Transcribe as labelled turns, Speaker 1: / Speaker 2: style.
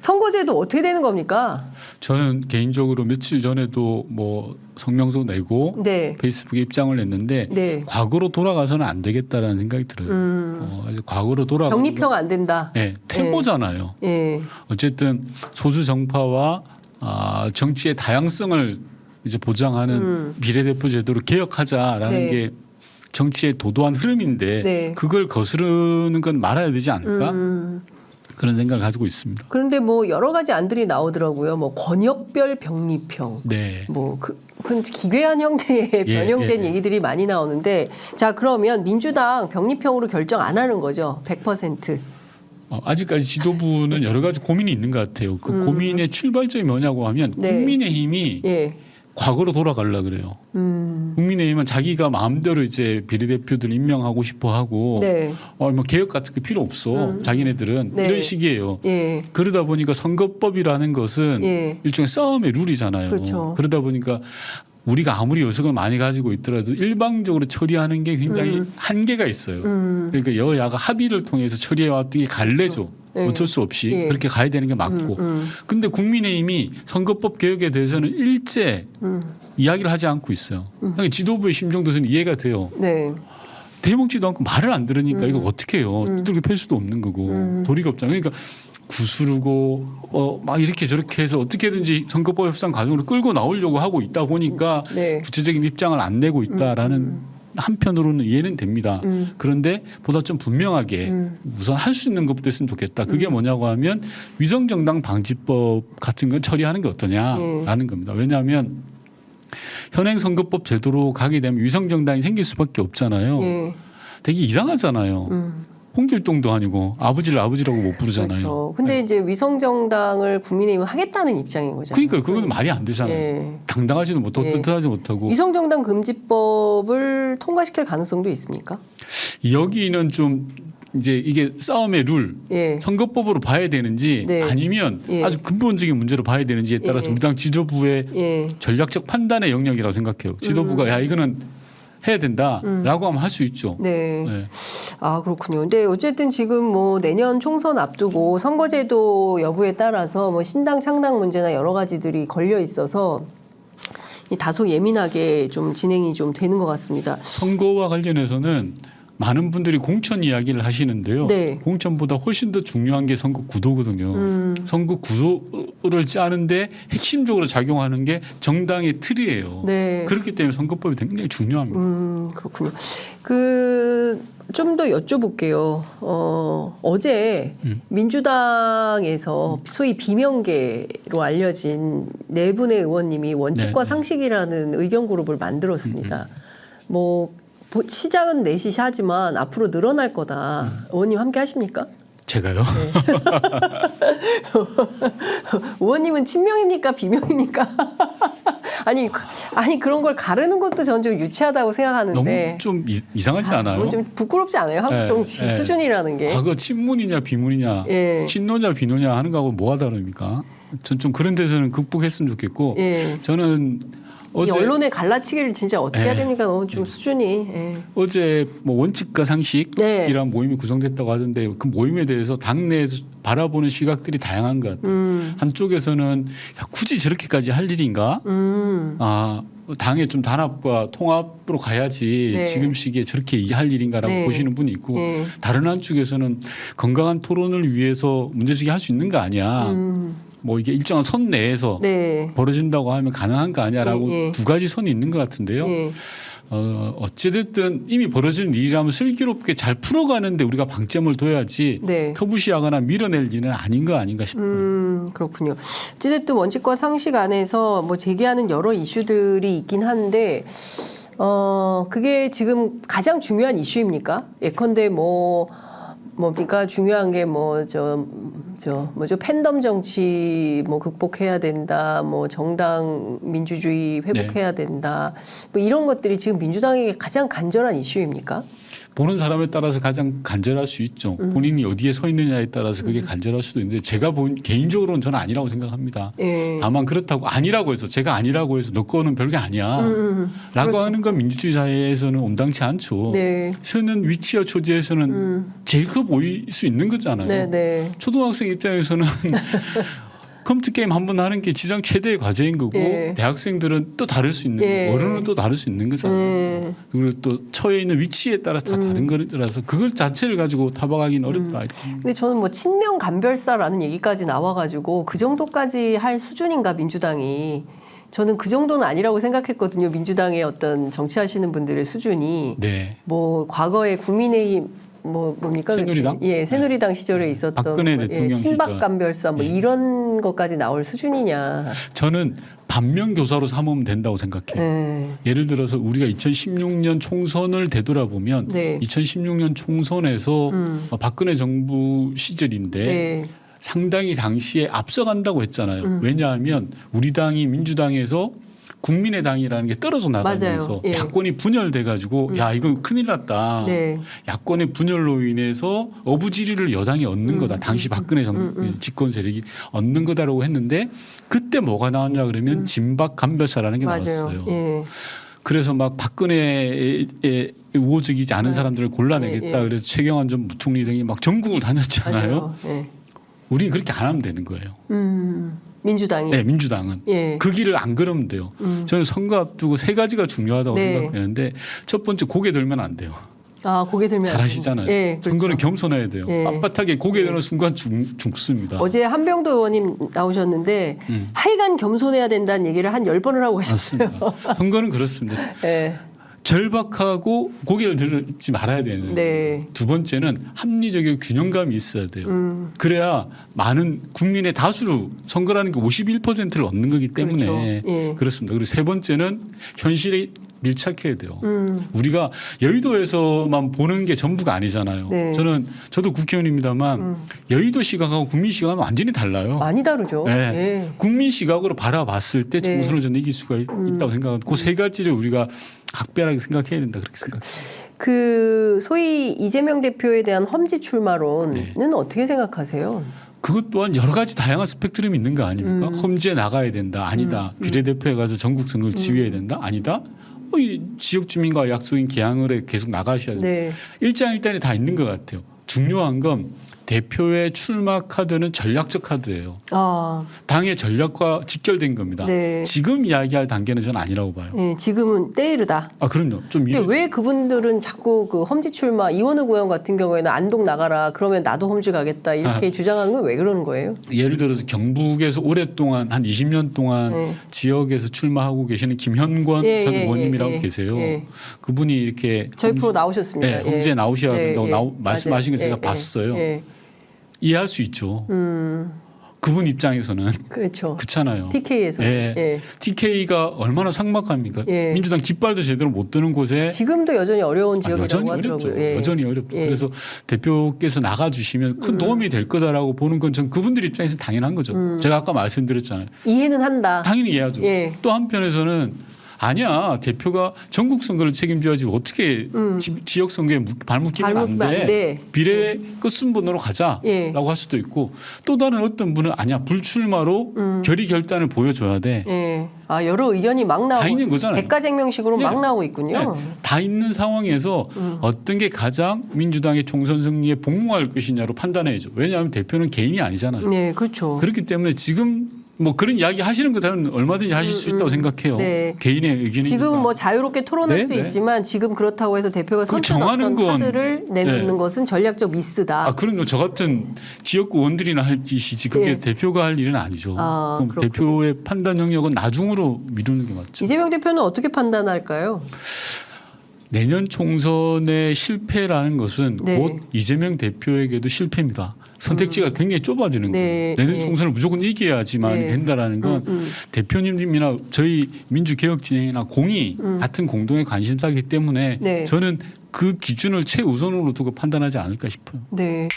Speaker 1: 선거제도 어떻게 되는 겁니까?
Speaker 2: 저는 개인적으로 며칠 전에도 뭐 성명서 내고
Speaker 1: 네.
Speaker 2: 페이스북에 입장을 냈는데
Speaker 1: 네.
Speaker 2: 과거로 돌아가서는 안 되겠다라는 생각이 들어요. 과거로 돌아가
Speaker 1: 병리평 안 된다.
Speaker 2: 네, 태보잖아요.
Speaker 1: 예.
Speaker 2: 어쨌든 소수 정파와 정치의 다양성을 이제 보장하는 비례대표 제도를 개혁하자라는
Speaker 1: 네.
Speaker 2: 게 정치의 도도한 흐름인데
Speaker 1: 네.
Speaker 2: 그걸 거스르는 건 말아야 되지 않을까? 그런 생각을 가지고 있습니다.
Speaker 1: 그런데 뭐 여러 가지 안들이 나오더라고요. 뭐 권역별 병리평.
Speaker 2: 네.
Speaker 1: 뭐 그런 기괴한 형태의 변형된 얘기들이 많이 나오는데 자 그러면 민주당 병리평으로 결정 안 하는 거죠? 100%.
Speaker 2: 아직까지 지도부는 여러 가지 고민이 있는 것 같아요. 그 고민의 출발점이 뭐냐고 하면
Speaker 1: 네.
Speaker 2: 국민의힘이
Speaker 1: 예.
Speaker 2: 과거로 돌아가려 그래요. 국민의힘은 자기가 마음대로 이제 비례대표들 임명하고 싶어 하고
Speaker 1: 네.
Speaker 2: 뭐 개혁 같은 게 필요 없어. 자기네들은
Speaker 1: 네.
Speaker 2: 이런 식이에요.
Speaker 1: 예.
Speaker 2: 그러다 보니까 선거법이라는 것은
Speaker 1: 예.
Speaker 2: 일종의 싸움의 룰이잖아요.
Speaker 1: 그렇죠.
Speaker 2: 그러다 보니까 우리가 아무리 의석을 많이 가지고 있더라도 일방적으로 처리하는 게 굉장히 한계가 있어요. 그러니까 여야가 합의를 통해서 처리해왔던 게 갈래죠.
Speaker 1: 네.
Speaker 2: 어쩔 수 없이
Speaker 1: 예.
Speaker 2: 그렇게 가야 되는 게 맞고. 근데 국민의힘이 선거법 개혁에 대해서는 일제 이야기를 하지 않고 있어요. 그러니까 지도부의 심정도 저는 이해가 돼요.
Speaker 1: 네.
Speaker 2: 대먹지도 않고 말을 안 들으니까 이거 어떻게 해요. 두들겨 팰 수도 없는 거고 도리가 없잖아요. 그러니까 구스르고 막 이렇게 저렇게 해서 어떻게든지 선거법 협상 과정으로 끌고 나오려고 하고 있다 보니까
Speaker 1: 네.
Speaker 2: 구체적인 입장을 안 내고 있다라는 한편으로는 이해는 됩니다. 그런데 보다 좀 분명하게 우선 할 수 있는 것부터 했으면 좋겠다. 그게 뭐냐고 하면 위성정당 방지법 같은 건 처리하는 게 어떠냐라는 겁니다. 왜냐하면 현행 선거법 제도로 가게 되면 위성정당이 생길 수밖에 없잖아요.
Speaker 1: 예.
Speaker 2: 되게 이상하잖아요. 홍길동도 아니고 아버지를 아버지라고 못 부르잖아요.
Speaker 1: 그렇죠. 근데 이제 위성정당을 국민의힘은 하겠다는 입장인 거잖아요.
Speaker 2: 그러니까 그건 말이 안 되잖아요.
Speaker 1: 예.
Speaker 2: 당당하지도 못하고
Speaker 1: 예.
Speaker 2: 뜻하지 못하고.
Speaker 1: 위성정당 금지법을 통과시킬 가능성도 있습니까?
Speaker 2: 여기는 좀 이제 이게 싸움의 룰,
Speaker 1: 예.
Speaker 2: 선거법으로 봐야 되는지
Speaker 1: 네.
Speaker 2: 아니면
Speaker 1: 예.
Speaker 2: 아주 근본적인 문제로 봐야 되는지에 따라서
Speaker 1: 예.
Speaker 2: 우리 당 지도부의
Speaker 1: 예.
Speaker 2: 전략적 판단의 영역이라고 생각해요. 지도부가 야 이거는 해야 된다라고 하면 할 수 있죠.
Speaker 1: 네.
Speaker 2: 네.
Speaker 1: 아 그렇군요. 근데 어쨌든 지금 뭐 내년 총선 앞두고 선거제도 여부에 따라서 뭐 신당 창당 문제나 여러 가지들이 걸려 있어서 다소 예민하게 좀 진행이 좀 되는 것 같습니다.
Speaker 2: 선거와 관련해서는 많은 분들이 공천 이야기를 하시는데요.
Speaker 1: 네.
Speaker 2: 공천보다 훨씬 더 중요한 게 선거 구도거든요. 선거 구도를 짜는데 핵심적으로 작용하는 게 정당의 틀이에요.
Speaker 1: 네.
Speaker 2: 그렇기 때문에 선거법이 굉장히 중요합니다.
Speaker 1: 그렇군요. 좀 더 여쭤볼게요. 어제 민주당에서 소위 비명계로 알려진 네 분의 의원님이 원칙과
Speaker 2: 네.
Speaker 1: 상식이라는 의견 그룹을 만들었습니다. 뭐 시작은 넷이 하지만 앞으로 늘어날 거다. 의원님 함께 하십니까?
Speaker 2: 제가요?
Speaker 1: 네. 의원님은 친명입니까? 비명입니까? 아니 그런 걸 가르는 것도 전 좀 유치하다고 생각하는데
Speaker 2: 너무 좀 이상하지 않아요?
Speaker 1: 좀 부끄럽지 않아요? 한국
Speaker 2: 네,
Speaker 1: 정치
Speaker 2: 네.
Speaker 1: 수준이라는 게.
Speaker 2: 과거 친문이냐 비문이냐
Speaker 1: 예.
Speaker 2: 친노냐 비노냐 하는 거하고 뭐가 다릅니까? 전 좀 그런 데서는 극복했으면 좋겠고
Speaker 1: 예.
Speaker 2: 저는
Speaker 1: 이
Speaker 2: 어제
Speaker 1: 언론의 갈라치기를 진짜 어떻게 해야 됩니까? 너무 좀 수준이. 예.
Speaker 2: 어제 뭐 원칙과 상식이란
Speaker 1: 네.
Speaker 2: 모임이 구성됐다고 하던데 그 모임에 대해서 당내에서 바라보는 시각들이 다양한 것 같아요. 한쪽에서는 야, 굳이 저렇게까지 할 일인가? 당의 좀 단합과 통합으로 가야지
Speaker 1: 네.
Speaker 2: 지금 시기에 저렇게 할 일인가라고
Speaker 1: 네.
Speaker 2: 보시는 분이 있고
Speaker 1: 네.
Speaker 2: 다른 한쪽에서는 건강한 토론을 위해서 문제제기 할 수 있는 거 아니야. 뭐 이게 일정한 선 내에서
Speaker 1: 네.
Speaker 2: 벌어진다고 하면 가능한 거 아니야라고
Speaker 1: 예.
Speaker 2: 두 가지 선이 있는 것 같은데요.
Speaker 1: 예.
Speaker 2: 어찌됐든 이미 벌어진 일이라면 슬기롭게 잘 풀어가는데 우리가 방점을 둬야지
Speaker 1: 네.
Speaker 2: 터부시하거나 밀어낼 일은 아닌 거 아닌가 싶어요.
Speaker 1: 그렇군요. 어쨌든 원칙과 상식 안에서 뭐 제기하는 여러 이슈들이 있긴 한데 그게 지금 가장 중요한 이슈입니까? 예컨대 뭡니까 중요한 게 뭐죠 팬덤 정치 뭐 극복해야 된다 뭐 정당 민주주의 회복해야 된다 뭐 이런 것들이 지금 민주당에게 가장 간절한 이슈입니까?
Speaker 2: 보는 사람에 따라서 가장 간절할 수 있죠. 본인이 어디에 서 있느냐에 따라서 그게 간절할 수도 있는데 제가 개인적으로는 저는 아니라고 생각합니다.
Speaker 1: 예.
Speaker 2: 다만 그렇다고 아니라고 해서 제가 아니라고 해서 너 거는 별게 아니야 라고 하는 건 민주주의 사회에서는 온당치 않죠.
Speaker 1: 네.
Speaker 2: 서는 위치와 처지에서는 제일 커 보일 수 있는 거잖아요.
Speaker 1: 네, 네.
Speaker 2: 초등학생 입장에서는 컴퓨터 게임 한 번 하는 게 지상 최대의 과제인 거고
Speaker 1: 예.
Speaker 2: 대학생들은 또 다를 수 있는
Speaker 1: 예.
Speaker 2: 거고 어른은 또 다를 수 있는 거잖아요.
Speaker 1: 예.
Speaker 2: 그리고 또 처해 있는 위치에 따라서 다 다른 거라서 그걸 자체를 가지고 타박하기는 어렵다. 이렇게.
Speaker 1: 근데 저는 뭐 친명 간별사라는 얘기까지 나와가지고 그 정도까지 할 수준인가 민주당이 저는 그 정도는 아니라고 생각했거든요. 민주당의 어떤 정치하시는 분들의 수준이
Speaker 2: 네.
Speaker 1: 뭐 과거에 국민의힘 뭡니까?
Speaker 2: 새누리당?
Speaker 1: 예, 새누리당 시절에 있었던
Speaker 2: 박근혜 대통령
Speaker 1: 친박
Speaker 2: 시절.
Speaker 1: 간별사 뭐
Speaker 2: 예.
Speaker 1: 이런 것까지 나올 수준이냐.
Speaker 2: 저는 반면교사로 삼으면 된다고 생각해요.
Speaker 1: 예.
Speaker 2: 예를 들어서 우리가 2016년 총선을 되돌아보면
Speaker 1: 네.
Speaker 2: 2016년 총선에서 박근혜 정부 시절인데
Speaker 1: 네.
Speaker 2: 상당히 당시에 앞서간다고 했잖아요. 왜냐하면 우리 당이 민주당에서 국민의당이라는 게 떨어져 나가면서
Speaker 1: 맞아요. 예.
Speaker 2: 야권이 분열돼 가지고 야 이거 큰일 났다.
Speaker 1: 네.
Speaker 2: 야권의 분열로 인해서 어부지리를 여당이 얻는 거다. 당시 박근혜 집권 세력이 얻는 거다라고 했는데 그때 뭐가 나왔냐 그러면 진박 간별사라는 게
Speaker 1: 맞아요.
Speaker 2: 나왔어요.
Speaker 1: 예.
Speaker 2: 그래서 막 박근혜의 우호적이지 않은
Speaker 1: 네.
Speaker 2: 사람들을 골라내겠다.
Speaker 1: 예, 예.
Speaker 2: 그래서 최경환 전 부총리 등이 막 전국을 다녔잖아요.
Speaker 1: 맞아요. 예.
Speaker 2: 우리는 그렇게 안 하면 되는 거예요.
Speaker 1: 민주당이.
Speaker 2: 네, 민주당은
Speaker 1: 예.
Speaker 2: 그 길을 안 걸으면 돼요. 저는 선거 앞두고 세 가지가 중요하다고
Speaker 1: 네.
Speaker 2: 생각되는데 첫 번째 고개 들면 안 돼요.
Speaker 1: 아, 고개 들면
Speaker 2: 잘 아시잖아요.
Speaker 1: 예, 그렇죠.
Speaker 2: 선거는 겸손해야 돼요.
Speaker 1: 예.
Speaker 2: 빳빳하게 고개 드는 순간 죽습니다.
Speaker 1: 어제 한병도 의원님 나오셨는데 하여간 겸손해야 된다는 얘기를 한 10번을 하고 가셨어요.
Speaker 2: 맞습니다. 선거는 그렇습니다.
Speaker 1: 예.
Speaker 2: 절박하고 고개를 들지 말아야 되는.
Speaker 1: 네.
Speaker 2: 두 번째는 합리적인 균형감이 있어야 돼요. 그래야 많은 국민의 다수로 선거라는 게 51%를 얻는 거기 때문에
Speaker 1: 그렇죠. 예.
Speaker 2: 그렇습니다. 그리고 세 번째는 현실에 밀착해야 돼요. 우리가 여의도에서만 보는 게 전부가 아니잖아요.
Speaker 1: 네.
Speaker 2: 저도 국회의원입니다만 여의도 시각하고 국민 시각은 완전히 달라요.
Speaker 1: 많이 다르죠.
Speaker 2: 네.
Speaker 1: 예.
Speaker 2: 국민 시각으로 바라봤을 때
Speaker 1: 네.
Speaker 2: 총선을 저는 이길 수가 있다고 생각합니다. 그 세 가지를 우리가 각별하게 생각해야 된다 그렇게 생각해요.
Speaker 1: 그 소위 이재명 대표에 대한 험지 출마론은
Speaker 2: 네.
Speaker 1: 어떻게 생각하세요?
Speaker 2: 그것 또한 여러 가지 다양한 스펙트럼이 있는 거 아닙니까? 험지에 나가야 된다. 아니다. 비례대표에 가서 전국 선거를 지휘해야 된다. 아니다. 이 지역 주민과 약속인 개항을 계속 나가셔야 된다.
Speaker 1: 네.
Speaker 2: 일장일단이 다 있는 것 같아요. 중요한 건 대표의 출마 카드는 전략적 카드예요.
Speaker 1: 아,
Speaker 2: 당의 전략과 직결된 겁니다.
Speaker 1: 네.
Speaker 2: 지금 이야기할 단계는 저는 아니라고 봐요.
Speaker 1: 예, 지금은 때이르다.
Speaker 2: 아 그럼요. 좀
Speaker 1: 근데
Speaker 2: 미리
Speaker 1: 왜 그분들은 자꾸 그 험지 출마 이원우 의원 같은 경우에는 안동 나가라 그러면 나도 험지 가겠다 이렇게 주장하는 건 왜 그러는 거예요?
Speaker 2: 예를 들어서 경북에서 오랫동안 한 20년 동안
Speaker 1: 네.
Speaker 2: 지역에서 출마하고 계시는 김현권
Speaker 1: 예,
Speaker 2: 전
Speaker 1: 예,
Speaker 2: 의원님이라고
Speaker 1: 예,
Speaker 2: 계세요.
Speaker 1: 예.
Speaker 2: 그분이 이렇게
Speaker 1: 저희 프로 나오셨습니다.
Speaker 2: 네, 험지에 나오셔야
Speaker 1: 예,
Speaker 2: 된다고
Speaker 1: 예.
Speaker 2: 말씀하신 거
Speaker 1: 맞아요.
Speaker 2: 제가 봤어요.
Speaker 1: 예.
Speaker 2: 이해할 수 있죠. 그분 입장에서는
Speaker 1: 그렇죠.
Speaker 2: 그렇잖아요.
Speaker 1: TK에서.
Speaker 2: 예.
Speaker 1: 예.
Speaker 2: TK가 얼마나 삭막합니까?
Speaker 1: 예.
Speaker 2: 민주당 깃발도 제대로 못 드는 곳에
Speaker 1: 지금도 여전히 어려운
Speaker 2: 아,
Speaker 1: 지역이라고
Speaker 2: 여전히
Speaker 1: 하더라고요.
Speaker 2: 어렵죠.
Speaker 1: 예.
Speaker 2: 여전히 어렵죠.
Speaker 1: 예.
Speaker 2: 그래서 대표께서 나가주시면 큰 도움이 될 거다라고 보는 건 전 그분들 입장에서는 당연한 거죠. 제가 아까 말씀드렸잖아요.
Speaker 1: 이해는 한다.
Speaker 2: 당연히 이해하죠.
Speaker 1: 예.
Speaker 2: 또 한편에서는 아니야 대표가 전국 선거를 책임져야지 어떻게 지역 선거에 발목 끼면 안
Speaker 1: 발목 안
Speaker 2: 돼.
Speaker 1: 돼.
Speaker 2: 비례 끝순번으로 가자라고
Speaker 1: 예.
Speaker 2: 할 수도 있고 또 다른 어떤 분은 아니야 불출마로 결의 결단을 보여줘야 돼.
Speaker 1: 예. 아, 여러 의견이 막 나오고
Speaker 2: 다 있는 거잖아요.
Speaker 1: 백가쟁명식으로 막
Speaker 2: 네.
Speaker 1: 나오고 있군요.
Speaker 2: 네, 다 있는 상황에서 어떤 게 가장 민주당의 총선 승리에 복무할 것이냐로 판단해야죠. 왜냐하면 대표는 개인이 아니잖아요.
Speaker 1: 네, 그렇죠.
Speaker 2: 그렇기 때문에 지금 뭐 그런 이야기 하시는 것은 얼마든지 하실 수 있다고 생각해요.
Speaker 1: 네.
Speaker 2: 개인의 의견이니까.
Speaker 1: 지금은 뭐 자유롭게 토론할
Speaker 2: 네,
Speaker 1: 수
Speaker 2: 네.
Speaker 1: 있지만 지금 그렇다고 해서 대표가
Speaker 2: 그걸
Speaker 1: 선뜻
Speaker 2: 정하는
Speaker 1: 어떤
Speaker 2: 건-
Speaker 1: 카드를 내놓는
Speaker 2: 네.
Speaker 1: 것은 전략적 미스다.
Speaker 2: 아, 그럼요. 저 같은 지역구 의원들이나 할 짓이지 그게
Speaker 1: 예.
Speaker 2: 대표가 할 일은 아니죠.
Speaker 1: 아,
Speaker 2: 그럼
Speaker 1: 그렇군요.
Speaker 2: 대표의 판단 영역은 나중으로 미루는 게 맞죠.
Speaker 1: 이재명 대표는 어떻게 판단할까요?
Speaker 2: 내년 총선의 실패라는 것은
Speaker 1: 네.
Speaker 2: 곧 이재명 대표에게도 실패입니다. 선택지가 굉장히 좁아지는
Speaker 1: 네,
Speaker 2: 거예요. 내년
Speaker 1: 네.
Speaker 2: 총선을 무조건 이겨야지만
Speaker 1: 네.
Speaker 2: 된다라는 건 대표님이나 저희 민주개혁진영이나 공이 같은 공동의 관심사이기 때문에
Speaker 1: 네.
Speaker 2: 저는 그 기준을 최우선으로 두고 판단하지 않을까 싶어요.
Speaker 1: 네.